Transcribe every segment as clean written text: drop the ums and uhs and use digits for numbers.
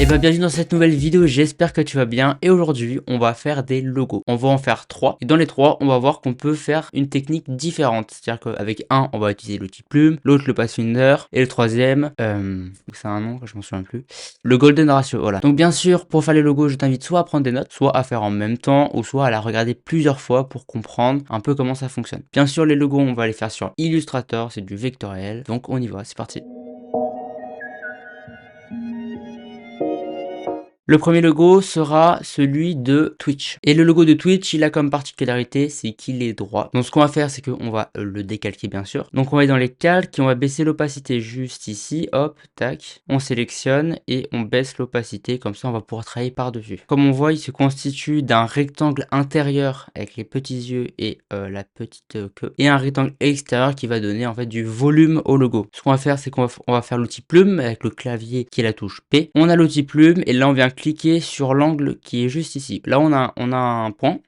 Et bien bienvenue dans cette nouvelle vidéo, j'espère que tu vas bien et aujourd'hui on va faire des logos. On va en faire 3 et dans les 3 on va voir qu'on peut faire une technique différente. C'est-à-dire qu'avec un on va utiliser l'outil plume, l'autre le Pathfinder et le troisième, c'est un nom que je m'en souviens plus, le Golden Ratio, voilà. Donc bien sûr pour faire les logos je t'invite soit à prendre des notes, soit à faire en même temps ou soit à la regarder plusieurs fois pour comprendre un peu comment ça fonctionne. Bien sûr les logos on va les faire sur Illustrator, c'est du vectoriel, donc on y va, c'est parti. Le premier logo sera celui de Twitch. Et le logo de Twitch, il a comme particularité, c'est qu'il est droit. Donc ce qu'on va faire, c'est qu'on va le décalquer bien sûr. Donc on va aller dans les calques et on va baisser l'opacité juste ici. Hop, tac. On sélectionne et on baisse l'opacité. Comme ça, on va pouvoir travailler par-dessus. Comme on voit, il se constitue d'un rectangle intérieur avec les petits yeux et la petite queue. Et un rectangle extérieur qui va donner en fait du volume au logo. Ce qu'on va faire, c'est qu'on va faire l'outil plume avec le clavier qui est la touche P. On a l'outil plume et là on vient cliquer sur l'angle qui est juste ici. Là on a un point.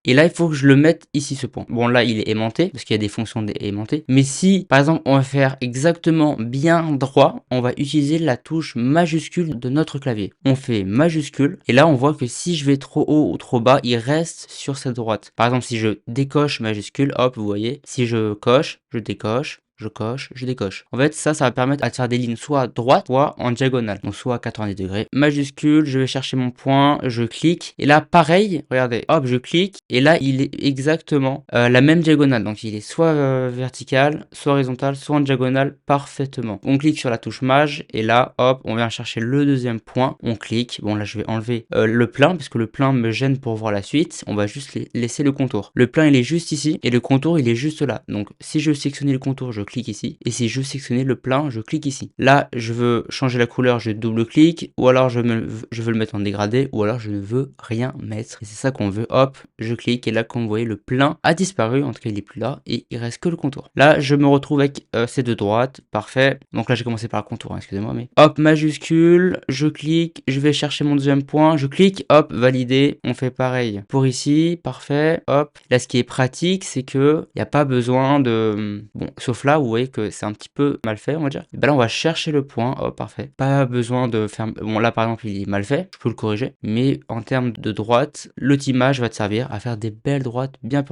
Et là, il faut que je le mette ici, ce point. Bon, là, il est aimanté, parce qu'il y a des fonctions d'aimantées. Mais si, par exemple, on va faire exactement bien droit, on va utiliser la touche majuscule de notre clavier. On fait majuscule, et là, on voit que si je vais trop haut ou trop bas, il reste sur cette droite. Par exemple, si je décoche majuscule, hop, vous voyez, si je coche, je décoche, je coche, je décoche. En fait, ça va permettre de faire des lignes soit à droite, soit en diagonale. Donc, soit à 90 degrés. Majuscule, je vais chercher mon point, je clique. Et là, pareil, regardez, hop, je clique. Et là, il est exactement la même diagonale. Donc, il est soit vertical, soit horizontal, soit en diagonale parfaitement. On clique sur la touche Maj. Et là, hop, on vient chercher le deuxième point. On clique. Bon, là, je vais enlever le plein, parce que le plein me gêne pour voir la suite. On va juste laisser le contour. Le plein, il est juste ici. Et le contour, il est juste là. Donc, si je sélectionnais le contour, je clique ici. Et si je sélectionnais le plein, je clique ici. Là, je veux changer la couleur, je double-clique. Ou alors, je veux le mettre en dégradé. Ou alors, je ne veux rien mettre. Et c'est ça qu'on veut. Hop, je clique. Et là, comme vous voyez, le plein a disparu. En tout cas, il n'est plus là. Et il reste que le contour. Là, je me retrouve avec ces deux droites. Parfait. Donc là, j'ai commencé par le contour. Hein, excusez-moi. Mais hop, majuscule. Je clique. Je vais chercher mon deuxième point. Je clique. Hop, valider. On fait pareil pour ici. Parfait. Hop. Là, ce qui est pratique, c'est que il n'y a pas besoin de... Bon, sauf là, vous voyez que c'est un petit peu mal fait, on va dire. Et ben là, on va chercher le point. Hop, parfait. Pas besoin de faire... Bon, là, par exemple, il est mal fait. Je peux le corriger. Mais en termes de droite, l'outil Maj va te servir à faire des belles droites bien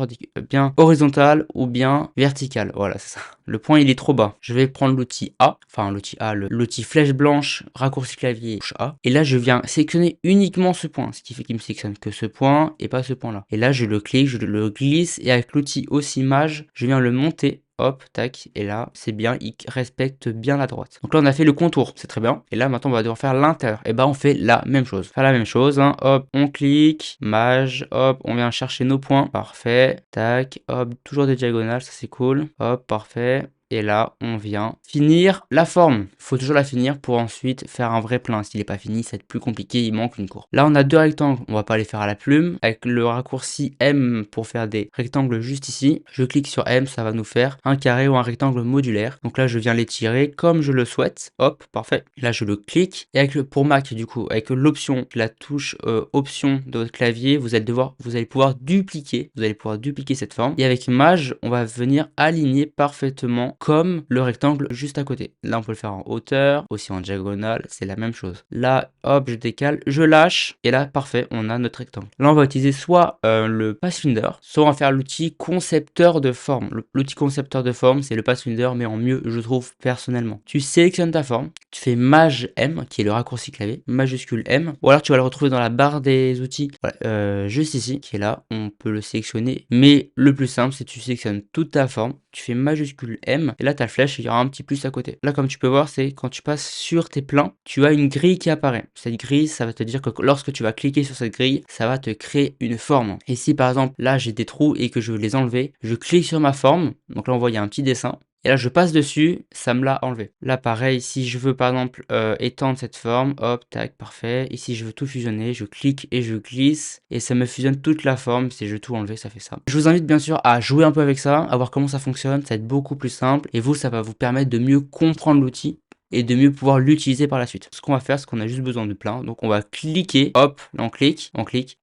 horizontales ou bien verticales. Voilà, c'est ça. Le point, il est trop bas. Je vais prendre l'outil A. Enfin, l'outil A, l'outil flèche blanche, raccourci clavier, touche A. Et là, je viens sélectionner uniquement ce point. Ce qui fait qu'il me sélectionne que ce point et pas ce point-là. Et là, je le clique, je le glisse. Et avec l'outil aussi Maj, je viens le monter. Hop, tac, et là, c'est bien, il respecte bien la droite. Donc là, on a fait le contour, c'est très bien. Et là, maintenant, on va devoir faire l'intérieur. Et bah, on fait la même chose. Faire la même chose, hein. Hop, on clique, Maj, hop, on vient chercher nos points. Parfait, tac, hop, toujours des diagonales, ça c'est cool. Hop, parfait. Et là, on vient finir la forme. Il faut toujours la finir pour ensuite faire un vrai plein. S'il n'est pas fini, ça va être plus compliqué, il manque une courbe. Là, on a deux rectangles. On va pas les faire à la plume. Avec le raccourci M pour faire des rectangles juste ici. Je clique sur M, ça va nous faire un carré ou un rectangle modulaire. Donc là, je viens l'étirer comme je le souhaite. Hop, parfait. Là, je le clique. Et avec pour Mac, du coup, avec l'option, la touche option de votre clavier, vous allez pouvoir dupliquer. Vous allez pouvoir dupliquer cette forme. Et avec Maj, on va venir aligner parfaitement comme le rectangle juste à côté. Là, on peut le faire en hauteur, aussi en diagonale, c'est la même chose. Là, hop, je décale, je lâche, et là, parfait, on a notre rectangle. Là, on va utiliser soit le Pathfinder, soit on va faire l'outil concepteur de forme. L'outil concepteur de forme, c'est le Pathfinder, mais en mieux, je trouve, personnellement. Tu sélectionnes ta forme, tu fais Maj M, qui est le raccourci clavier, majuscule M, ou alors tu vas le retrouver dans la barre des outils, voilà, juste ici, qui est là, on peut le sélectionner, mais le plus simple, c'est que tu sélectionnes toute ta forme, tu fais majuscule M, et là ta flèche, il y aura un petit plus à côté. Là, comme tu peux voir, c'est quand tu passes sur tes plans, tu as une grille qui apparaît. Cette grille, ça va te dire que lorsque tu vas cliquer sur cette grille, ça va te créer une forme. Et si par exemple, là j'ai des trous et que je veux les enlever, je clique sur ma forme, donc là on voit il y a un petit dessin, et là je passe dessus, ça me l'a enlevé. Là pareil, si je veux par exemple étendre cette forme, hop, tac, parfait. Et si je veux tout fusionner, je clique et je glisse, et ça me fusionne toute la forme. Si je veux tout enlever, ça fait ça. Je vous invite bien sûr à jouer un peu avec ça, à voir comment ça fonctionne, ça va être beaucoup plus simple, et vous, ça va vous permettre de mieux comprendre l'outil. et de mieux pouvoir l'utiliser par la suite. Ce qu'on va faire, c'est qu'on a juste besoin de plein. Donc on va cliquer, hop, là on clique,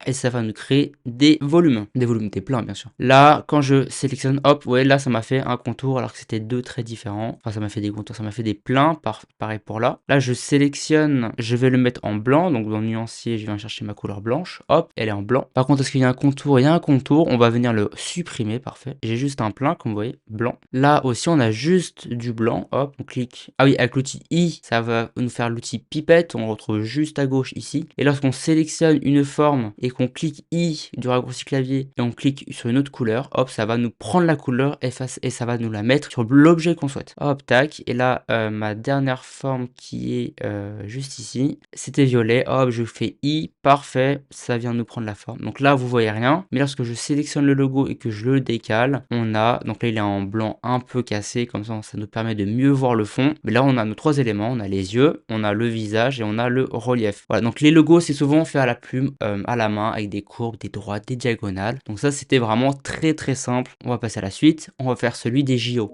et ça va nous créer des volumes, des pleins bien sûr. Là, quand je sélectionne, hop, ouais, là ça m'a fait un contour alors que c'était deux traits différents. Enfin, ça m'a fait des contours, ça m'a fait des pleins, pareil pour là. Là, je sélectionne, je vais le mettre en blanc, donc dans nuancier, je viens chercher ma couleur blanche, hop, elle est en blanc. Par contre, est-ce qu'il y a un contour? Il y a un contour, on va venir le supprimer, parfait. J'ai juste un plein, comme vous voyez, blanc. Là aussi, on a juste du blanc, hop, on clique. Ah oui, avec l'outil I, ça va nous faire l'outil pipette, on le retrouve juste à gauche ici. Et lorsqu'on sélectionne une forme et qu'on clique I du raccourci clavier et on clique sur une autre couleur, hop, ça va nous prendre la couleur et ça va nous la mettre sur l'objet qu'on souhaite. Hop, tac. Et là, ma dernière forme qui est juste ici, c'était violet. Hop, je fais I, parfait, ça vient nous prendre la forme. Donc là, vous voyez rien, mais lorsque je sélectionne le logo et que je le décale, on a, donc là il est en blanc un peu cassé, comme ça nous permet de mieux voir le fond. Mais là on a nos trois éléments, on a les yeux, on a le visage et on a le relief. Voilà, donc les logos c'est souvent fait à la plume, à la main, avec des courbes, des droites, des diagonales. Donc ça c'était vraiment très simple. On va passer à la suite, on va faire celui des JO.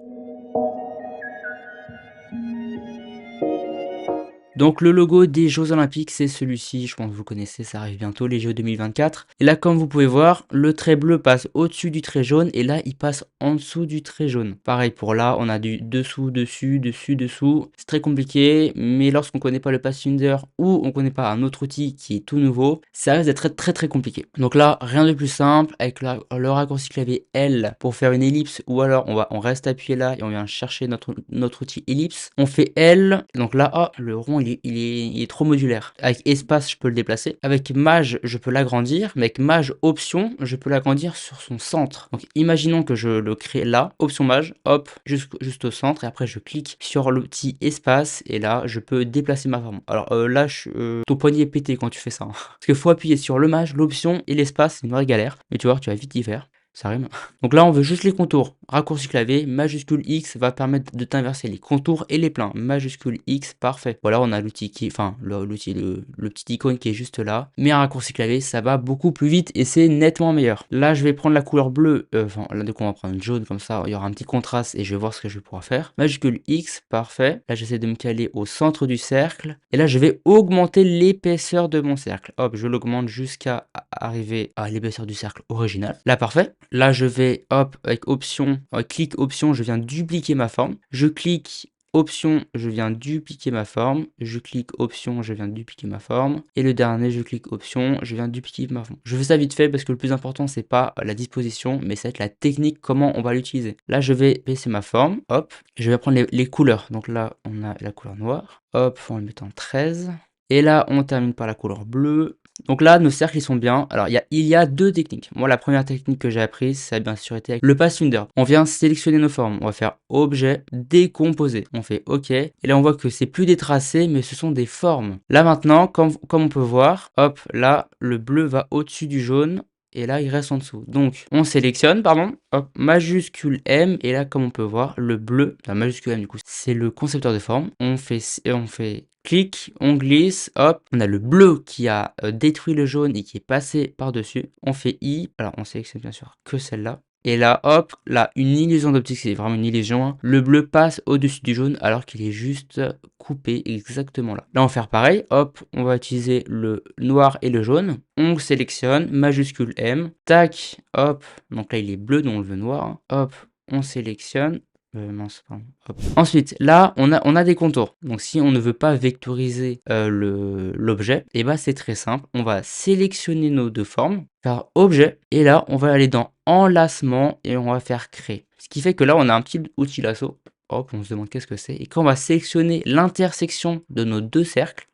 Donc le logo des Jeux Olympiques, c'est celui-ci, je pense que vous connaissez, ça arrive bientôt, les Jeux 2024. Et là, comme vous pouvez voir, le trait bleu passe au-dessus du trait jaune, et là, il passe en dessous du trait jaune. Pareil pour là, on a du dessous, dessus, dessus, dessous. C'est très compliqué, mais lorsqu'on ne connaît pas le Pathfinder ou on ne connaît pas un autre outil qui est tout nouveau, ça risque d'être très compliqué. Donc là, rien de plus simple, avec le raccourci clavier L pour faire une ellipse, ou alors on reste appuyé là et on vient chercher notre outil ellipse. On fait L, donc là, oh, le rond il est trop modulaire. Avec espace, je peux le déplacer. Avec mage, je peux l'agrandir. Mais avec mage option, je peux l'agrandir sur son centre. Donc imaginons que je le crée là, option mage, hop, juste au centre. Et après, je clique sur l'outil espace. Et là, je peux déplacer ma forme. Alors là, ton poignet est pété quand tu fais ça, hein. Parce qu'il faut appuyer sur le mage, l'option et l'espace. C'est une vraie galère. Mais tu vois, tu vas vite y faire. Ça rime. Donc là, on veut juste les contours. Raccourci clavier, majuscule X va permettre de t'inverser les contours et les pleins. Majuscule X, parfait. Voilà, on a l'outil qui, enfin, l'outil, le petit icône qui est juste là. Mais un raccourci clavier, ça va beaucoup plus vite et c'est nettement meilleur. Là, je vais prendre la couleur bleue. Enfin, là, donc on va prendre jaune comme ça. Il y aura un petit contraste et je vais voir ce que je vais pouvoir faire. Majuscule X, parfait. Là, j'essaie de me caler au centre du cercle. Et là, je vais augmenter l'épaisseur de mon cercle. Hop, je l'augmente jusqu'à arriver à l'épaisseur du cercle original. Là, parfait. Là, je vais, hop, avec option, clic option, je viens dupliquer ma forme. Je clique option, je viens dupliquer ma forme. Je clique option, je viens dupliquer ma forme. Et le dernier, je clique option, je viens dupliquer ma forme. Je fais ça vite fait parce que le plus important, c'est pas la disposition, mais ça va être la technique, comment on va l'utiliser. Là, je vais baisser ma forme, hop. Je vais prendre les couleurs. Donc là, on a la couleur noire. Hop, on va le mettre en 13. Et là, on termine par la couleur bleue. Donc là, nos cercles, ils sont bien. Alors, il y a deux techniques. Moi, la première technique que j'ai apprise, ça a bien sûr été avec le Pathfinder. On vient sélectionner nos formes. On va faire objet, décomposer. On fait OK. Et là, on voit que c'est plus des tracés, mais ce sont des formes. Là, maintenant, comme on peut voir, hop, là, le bleu va au-dessus du jaune. Et là, il reste en dessous. Donc, on sélectionne, pardon, hop, majuscule M. Et là, comme on peut voir, le bleu, la majuscule M, du coup, c'est le concepteur de forme. On fait clic, on glisse, hop, on a le bleu qui a détruit le jaune et qui est passé par-dessus. On fait I, alors on sélectionne bien sûr que celle-là. Et là, hop, là, une illusion d'optique, c'est vraiment une illusion, hein. Le bleu passe au-dessus du jaune alors qu'il est juste coupé exactement là. Là, on va faire pareil, hop, on va utiliser le noir et le jaune. On sélectionne, majuscule M, tac, hop, donc là il est bleu, donc on le veut noir, hein. Hop, on sélectionne. Mince, pardon. Hop. Ensuite, là, on a des contours. Donc, si on ne veut pas vectoriser l'objet, et bah c'est très simple. On va sélectionner nos deux formes, faire objet, et là, on va aller dans enlacement et on va faire créer. Ce qui fait que là, on a un petit outil lasso. Hop, on se demande qu'est-ce que c'est. Et quand on va sélectionner l'intersection de nos deux cercles,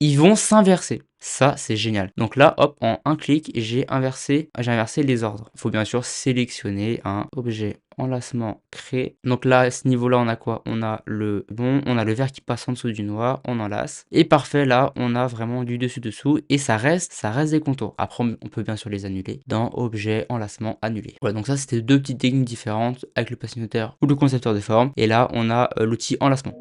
ils vont s'inverser. Ça, c'est génial. Donc là, hop, en un clic, j'ai inversé les ordres. Il faut bien sûr sélectionner un objet enlacement créé. Donc là, à ce niveau-là, on a quoi? On a le vert qui passe en dessous du noir, on enlace. Et parfait, là, on a vraiment du dessus-dessous et ça reste des contours. Après, on peut bien sûr les annuler dans objet enlacement annulé. Voilà, donc ça, c'était deux petites techniques différentes avec le pathfinder ou le concepteur de forme. Et là, on a l'outil enlacement.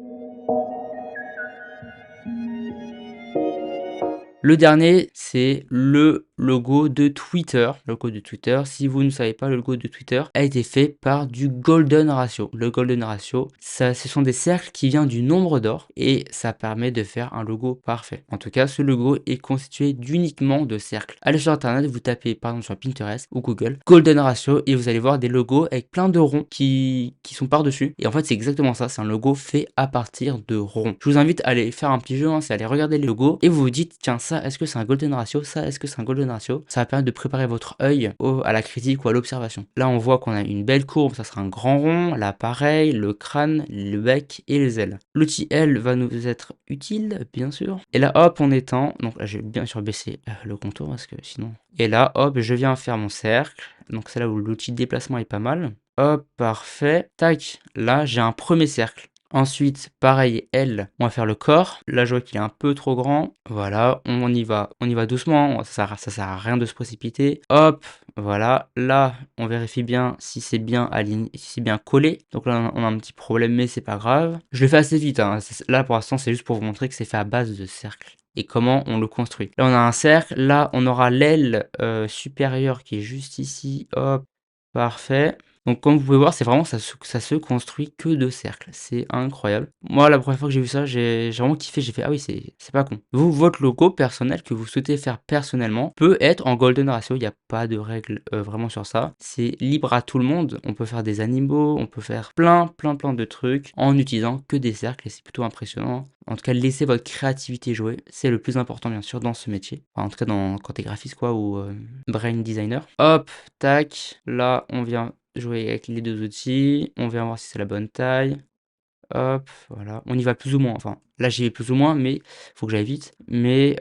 Le dernier, c'est le logo de Twitter. Le logo de Twitter, si vous ne savez pas, le logo de Twitter a été fait par du Golden Ratio. Le Golden Ratio, ça, ce sont des cercles qui viennent du nombre d'or et ça permet de faire un logo parfait. En tout cas, ce logo est constitué d'uniquement de cercles. Allez sur internet, vous tapez par exemple sur Pinterest ou Google Golden Ratio et vous allez voir des logos avec plein de ronds qui sont par-dessus. Et en fait, c'est exactement ça, c'est un logo fait à partir de ronds. Je vous invite à aller faire un petit jeu, hein, c'est aller regarder les logos et vous vous dites, tiens, ça, est-ce que c'est un Golden Ratio? Ça, est-ce que c'est un Golden Ratio? Ça va permettre de préparer votre œil à la critique ou à l'observation. Là, on voit qu'on a une belle courbe, ça sera un grand rond, l'appareil, le crâne, le bec et les ailes. L'outil L va nous être utile, bien sûr. Et là, hop, on étend. Donc là, je vais bien sûr baisser le contour parce que sinon... Et là, hop, je viens faire mon cercle. Donc c'est là où l'outil déplacement est pas mal. Hop, parfait. Tac, là, j'ai un premier cercle. Ensuite, pareil, L, on va faire le corps. Là, je vois qu'il est un peu trop grand. Voilà, on y va doucement. Ça sert à rien de se précipiter. Hop, voilà. Là, on vérifie bien si c'est bien aligné, si c'est bien collé. Donc là, on a un petit problème, mais c'est pas grave. Je le fais assez vite, hein. Là, pour l'instant, c'est juste pour vous montrer que c'est fait à base de cercles et comment on le construit. Là, on a un cercle. Là, on aura l'aile supérieure qui est juste ici. Hop, parfait. Donc comme vous pouvez voir, c'est vraiment ça se construit que de cercles. C'est incroyable. Moi, la première fois que j'ai vu ça, j'ai vraiment kiffé. J'ai fait, ah oui, c'est pas con. Vous, votre logo personnel que vous souhaitez faire personnellement peut être en Golden Ratio. Il n'y a pas de règle vraiment sur ça. C'est libre à tout le monde. On peut faire des animaux, on peut faire plein de trucs en utilisant que des cercles et c'est plutôt impressionnant. En tout cas, laissez votre créativité jouer. C'est le plus important, bien sûr, dans ce métier. Enfin, en tout cas, quand t'es graphiste, quoi, ou brain designer. Hop, tac. Là, on vient jouer avec les deux outils. On vient voir si c'est la bonne taille. Hop, voilà. On y va plus ou moins. Enfin, là, j'y vais plus ou moins, mais faut que j'aille vite. Mais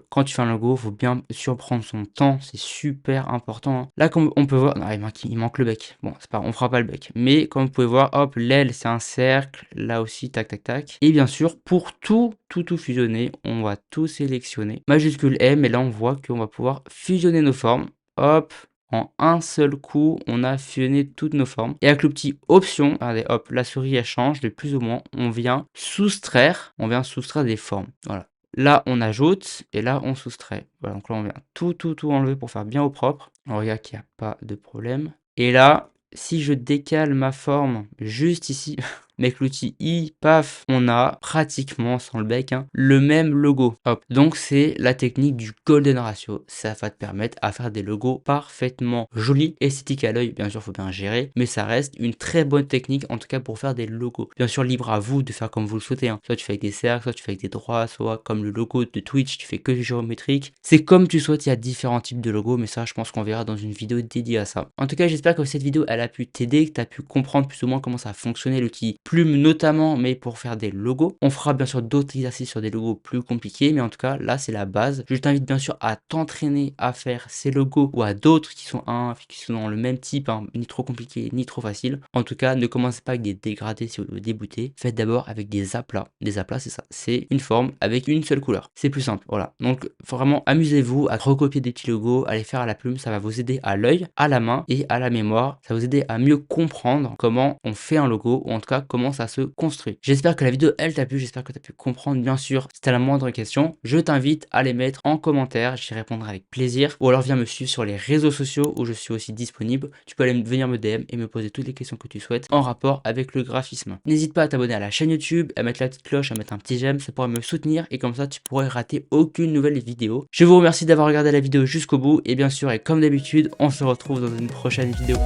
quand tu fais un logo, faut bien surprendre son temps. C'est super important, hein. Là, comme on peut voir... Ah, il manque le bec. Bon, c'est pas, on fera pas le bec. Mais comme vous pouvez voir, hop, l'aile, c'est un cercle. Là aussi, tac, tac, tac. Et bien sûr, pour tout fusionner, on va tout sélectionner. Majuscule M, et là, on voit qu'on va pouvoir fusionner nos formes. Hop, en un seul coup, on a fusionné toutes nos formes. Et avec le petit option, regardez, hop, la souris elle change de plus ou moins. On vient soustraire des formes. Voilà. Là, on ajoute et là, on soustrait. Voilà, donc là, on vient tout enlever pour faire bien au propre. On regarde qu'il n'y a pas de problème. Et là, si je décale ma forme juste ici, avec l'outil I, paf, on a pratiquement, sans le bec, hein, le même logo. Hop. Donc c'est la technique du Golden Ratio. Ça va te permettre à faire des logos parfaitement jolis, esthétiques à l'œil. Bien sûr, il faut bien gérer, mais ça reste une très bonne technique, en tout cas pour faire des logos. Bien sûr, libre à vous de faire comme vous le souhaitez, hein. Soit tu fais avec des cercles, soit tu fais avec des droits, soit comme le logo de Twitch, tu fais que du géométrique. C'est comme tu souhaites, il y a différents types de logos, mais ça, je pense qu'on verra dans une vidéo dédiée à ça. En tout cas, j'espère que cette vidéo, elle a pu t'aider, que tu as pu comprendre plus ou moins comment ça fonctionnait l'outil Plume notamment, mais pour faire des logos. On fera bien sûr d'autres exercices sur des logos plus compliqués, mais en tout cas, là, c'est la base. Je t'invite bien sûr à t'entraîner à faire ces logos ou à d'autres qui sont dans le même type, hein, ni trop compliqué, ni trop facile. En tout cas, ne commencez pas avec des dégradés si vous voulez débuter. Faites d'abord avec des aplats. Des aplats, c'est ça. C'est une forme avec une seule couleur. C'est plus simple, voilà. Donc, vraiment, amusez-vous à recopier des petits logos, à les faire à la plume. Ça va vous aider à l'œil, à la main et à la mémoire. Ça va vous aider à mieux comprendre comment on fait un logo, ou en tout cas, comment ça se construit. J'espère que la vidéo, elle t'a plu. J'espère que tu as pu comprendre. Bien sûr, si tu as la moindre question, je t'invite à les mettre en commentaire. J'y répondrai avec plaisir. Ou alors, viens me suivre sur les réseaux sociaux où je suis aussi disponible. Tu peux aller venir me DM et me poser toutes les questions que tu souhaites en rapport avec le graphisme. N'hésite pas à t'abonner à la chaîne YouTube, à mettre la petite cloche, à mettre un petit j'aime. Ça pourra me soutenir et comme ça, tu pourrais rater aucune nouvelle vidéo. Je vous remercie d'avoir regardé la vidéo jusqu'au bout. Et bien sûr, et comme d'habitude, on se retrouve dans une prochaine vidéo.